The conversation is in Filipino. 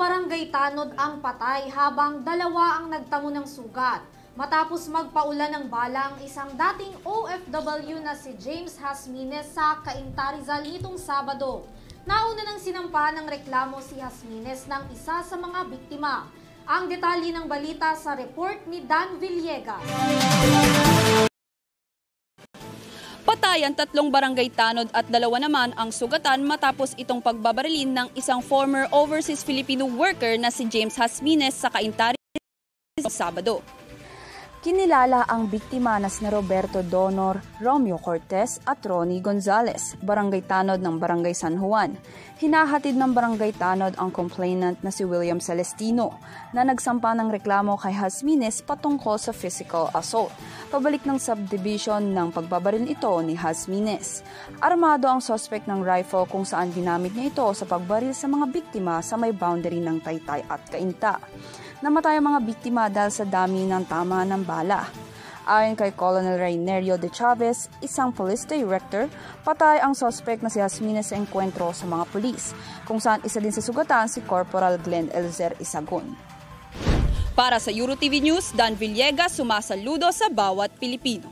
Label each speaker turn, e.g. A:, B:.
A: barangay Tanod ang patay habang dalawa ang nagtamo ng sugat. Matapos magpaulan ng bala ang isang dating OFW na si James Hasmines sa Cainta, Rizal nitong Sabado. Nauna nang sinampa ng reklamo si Hasmines ng isa sa mga biktima. Ang detalye ng balita sa report ni Dan Villegas.
B: Patay ang 3 barangay Tanod at 2 naman ang sugatan matapos itong pagbabarilin ng isang former overseas Filipino worker na si James Hasmines sa Cainta Sabado. Kinilala ang biktima na sina Roberto Donor, Romeo Cortez at Ronnie Gonzalez, barangay Tanod ng barangay San Juan. Hinahatid ng barangay Tanod ang complainant na si William Celestino na nagsampa ng reklamo kay Hasmines patungkol sa physical assault. Pabalik ng subdivision ng pagbabaril ito ni Hasmines. Armado ang suspect ng rifle kung saan ginamit niya ito sa pagbaril sa mga biktima sa may boundary ng Taytay at Cainta. Namatay ang mga biktima dahil sa dami ng tama ng bala. Ayon kay Colonel Rainerio de Chavez, isang police director, patay ang suspect na si Hasmines sa engkwentro sa mga pulis, kung saan isa din sa sugatan si Corporal Glenn Elzer Isagon. Para sa EuroTV News, Dan Villegas, sumasaludo sa bawat Pilipino.